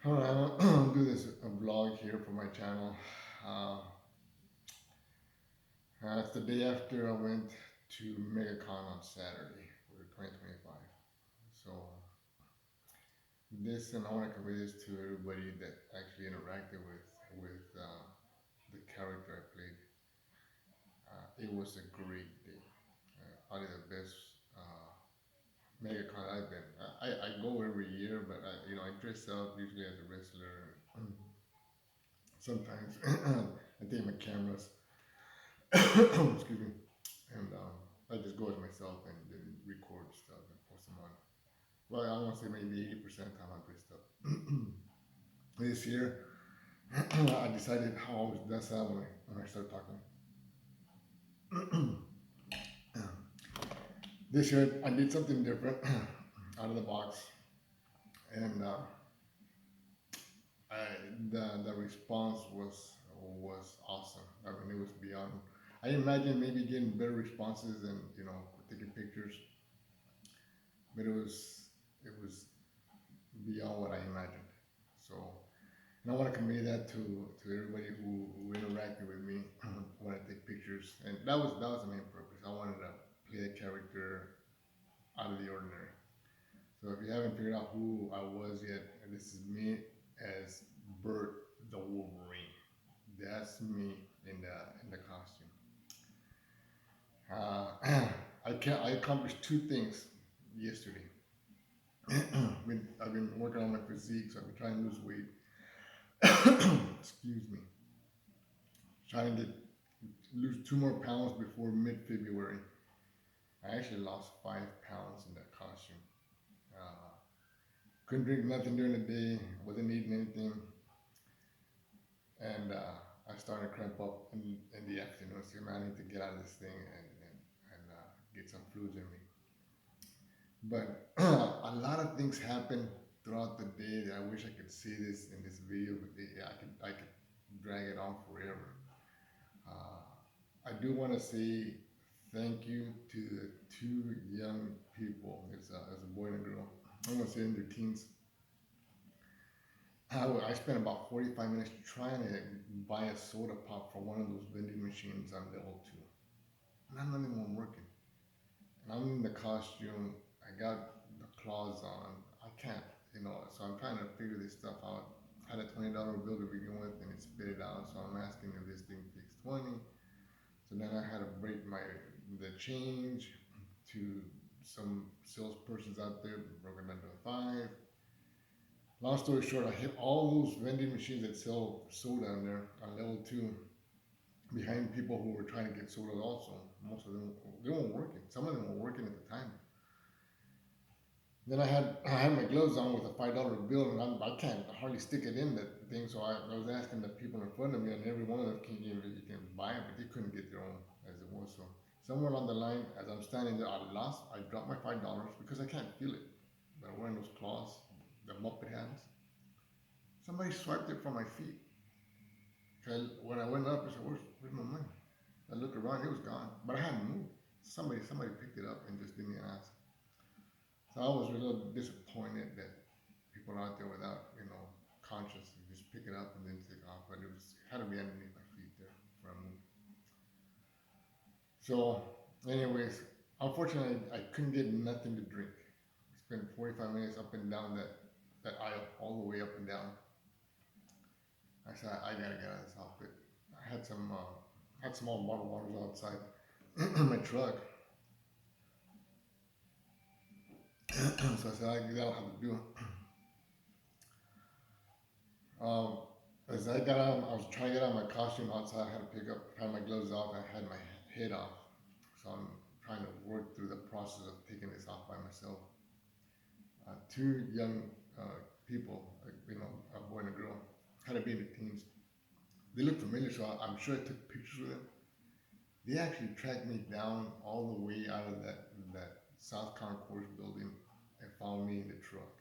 Alright, I'll do this a vlog here for my channel. Uh, it's the day after I went to MegaCon on Saturday for 2025. So this, and I want to convey this to everybody that actually interacted with the character I played. It was a great day. Probably the best MegaCon I've been. I go every year, but I dress up usually as a wrestler. Sometimes I take my cameras. Excuse me. And I just go as myself and then record stuff and post them on. Well, I want to say maybe 80% of the time I'm dressed up. This year, I decided how I always does that when I start talking. This year, I did something different out of the box, and I, the response was awesome. I mean, it was beyond. I imagine maybe getting better responses and taking pictures, but it was beyond what I imagined. So, and I want to convey that to everybody who interacted with me when I take pictures, and that was the main purpose. I wanted to play a character out of the ordinary. So if you haven't figured out who I was yet, this is me as Bert the Wolverine. That's me in the costume. I accomplished two things yesterday. I've been working on my physique, so I've been trying to lose weight. Excuse me. Trying to lose 2 more pounds before mid-February. I actually lost 5 pounds in that costume. Uh, couldn't drink nothing during the day. Wasn't eating anything, and I started to cramp up in the afternoon. So man, I need to get out of this thing and get some fluids in me. But a lot of things happened throughout the day that I wish I could see this in this video, but I could drag it on forever. Uh, I do want to say thank you to the two young people. It's a boy and a girl. I'm going to say in their teens. I spent about 45 minutes trying to buy a soda pop from one of those vending machines on level 2. None of them were working. And I'm in the costume. I got the claws on. I can't. So I'm trying to figure this stuff out. I had a $20 bill to begin with, and it spit it out. So I'm asking if this thing takes 20. So then I had to break the change to some salespersons out there, broken down to 5. Long story short, I hit all those vending machines that sell soda in there on level 2 behind people who were trying to get soda also. Most of them, they weren't working. Some of them were working at the time. Then I had my gloves on with a $5 bill, and I can't hardly stick it in that thing. So I was asking the people in front of me, and every one of them you can buy it, but they couldn't get their own as it was. So somewhere along the line, as I'm standing there, I dropped my $5 because I can't feel it. But I'm wearing those claws, the Muppet hands. Somebody swiped it from my feet. Cause when I went up, I said, "Where's my money?" I looked around, it was gone, but I hadn't moved. Somebody picked it up and just didn't even ask. So I was a little disappointed that people out there without, conscience just pick it up and then take off. But it had to be underneath my feet there for a move. So, anyways, unfortunately, I couldn't get nothing to drink. I spent 45 minutes up and down that aisle, all the way up and down. I said, I gotta get out of this outfit. I had some more bottled waters outside in my truck. So I said, that'll have to do. Um, as I got out, I was trying to get out of my costume outside. I had to had my gloves off. I had my head off. So I'm trying to work through the process of taking this off by myself. Two young people, a boy and a girl, had to be in the teens. They looked familiar, so I'm sure I took pictures with them. They actually tracked me down all the way out of that South Concourse building and found me in the truck.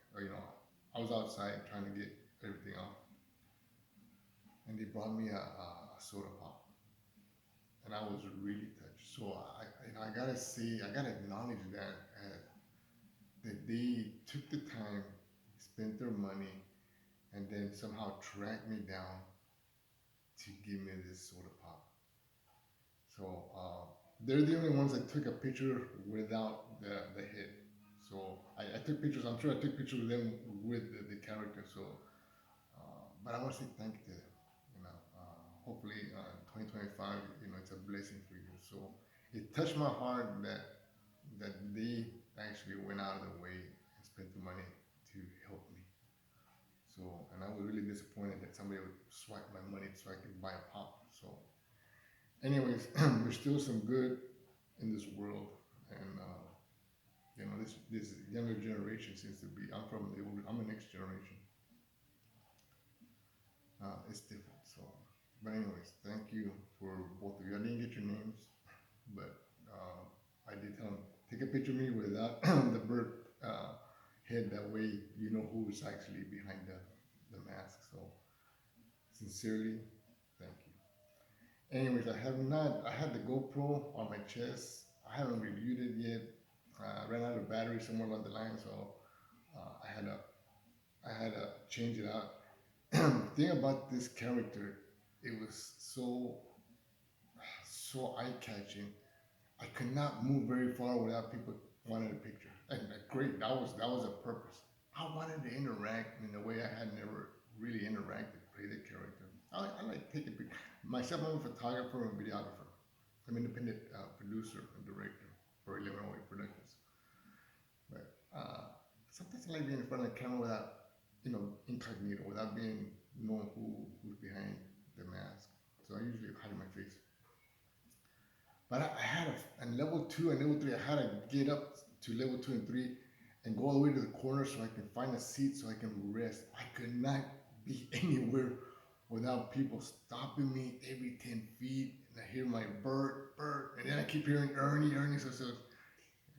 I was outside trying to get everything off, and they brought me a soda pop, and I was really touched. So I gotta say, I gotta acknowledge that they took the time, spent their money, and then somehow track me down to give me this soda pop. So they're the only ones that took a picture without the head. So I took pictures. I'm sure I took pictures with them with the character. So, but I want to say thank you to them. You know, hopefully 2025, you know, it's a blessing for you. So it touched my heart that they actually went out of their way and spent the money to help me. So, and I was really disappointed that somebody would swipe my money so I could buy a pop. So, anyways, there's still some good in this world, and you know, this younger generation seems to be. I'm from the older. I'm the next generation. It's different. So, but anyways, thank you for both of you. I didn't get your names, but I did tell them take a picture of me without the bird head. That way, you know who's actually behind the mask. So, sincerely, thank you. Anyways, I have not. I had the GoPro on my chest. I haven't reviewed it yet. Ran out of battery somewhere along the line, so I had to change it out. The thing about this character, it was so eye catching. I could not move very far without people wanting a picture. And great, that was a purpose. I wanted to interact in a way I had never really interacted, play the character. I like taking pictures. Myself, I'm a photographer and videographer. I'm an independent producer and director for Illinois Productions. But sometimes I like being in front of the camera without, you know, incognito, without being known who's behind the mask. So I usually hide my face. But I had on level two and level three, I had to get up to level two and three and go all the way to the corner so I can find a seat so I can rest. I could not be anywhere without people stopping me every 10 feet. And I hear my Bert, Bert, and then I keep hearing Ernie, Ernie. So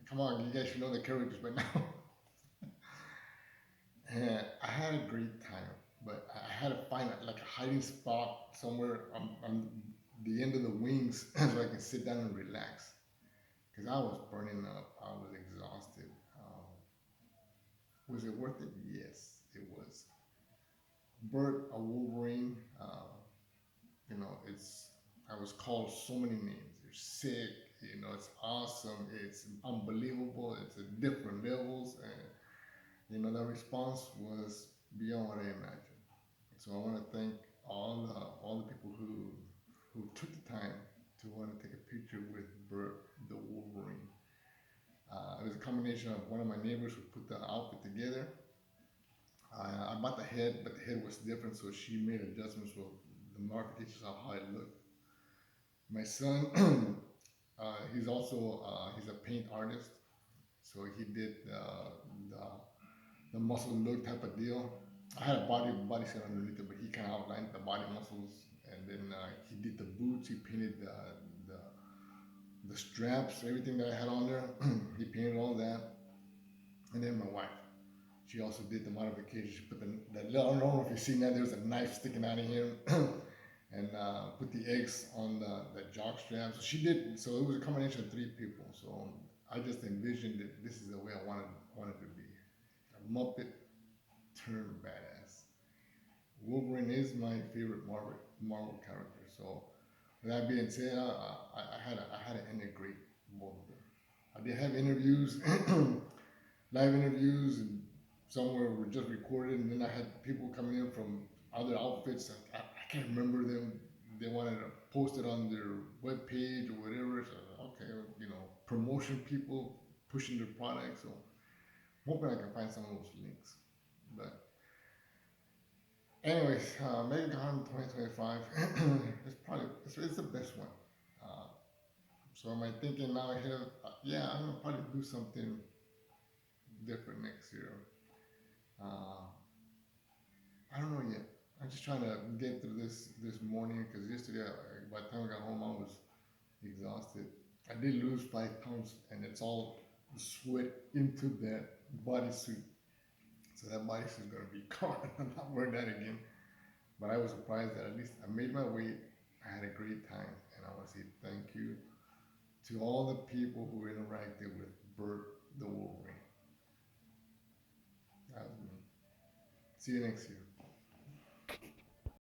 come on, you guys should know the characters by now. And I had a great time, but I had to find like a hiding spot somewhere on the end of the wings so I can sit down and relax. Because I was burning up, I was exhausted. Was it worth it? Yes, it was. Bert, a Wolverine, you know, it's I was called so many names. You're sick, you know, it's awesome, it's unbelievable, it's at different levels, and you know, the response was beyond what I imagined. So I want to thank all the people who took the time to want to take a picture with Bert the Wolverine. It was a combination of one of my neighbors who put the outfit together. I bought the head, but the head was different, so she made adjustments for the modifications of how it looked. My son, he's also he's a paint artist, so he did the muscle look type of deal. I had a body set underneath it, but he kind of outlined the body muscles, and then he did the boots. He painted the the straps, everything that I had on there. He painted all that, and then my wife, she also did the modification. She put the I don't know if you've seen that. There's a knife sticking out of here, and put the eggs on the jock strap. So she did. So it was a combination of three people. So I just envisioned that this is the way I wanted to be. A Muppet turned badass. Wolverine is my favorite Marvel character. So with that being said, I had to integrate both of them. I did have interviews, live interviews, and some were just recorded, and then I had people coming in from other outfits. I can't remember them. They wanted to post it on their web page or whatever. So okay, you know, promotion people pushing their products. So I'm hoping I can find some of those links. But anyways, MegaCon 2025 it's the best one. Uh, so am I thinking now ahead of, yeah, I'm gonna probably do something different next year. Uh, I don't know yet. I'm just trying to get through this morning because yesterday, by the time I got home, I was exhausted. I did lose 5 pounds, and it's all sweat into that bodysuit. So that bodysuit is gonna be gone. I'm not wearing that again. But I was surprised that at least I made my weight. I had a great time, and I want to say thank you to all the people who interacted with Bert the Wolverine. That was me. See you next year.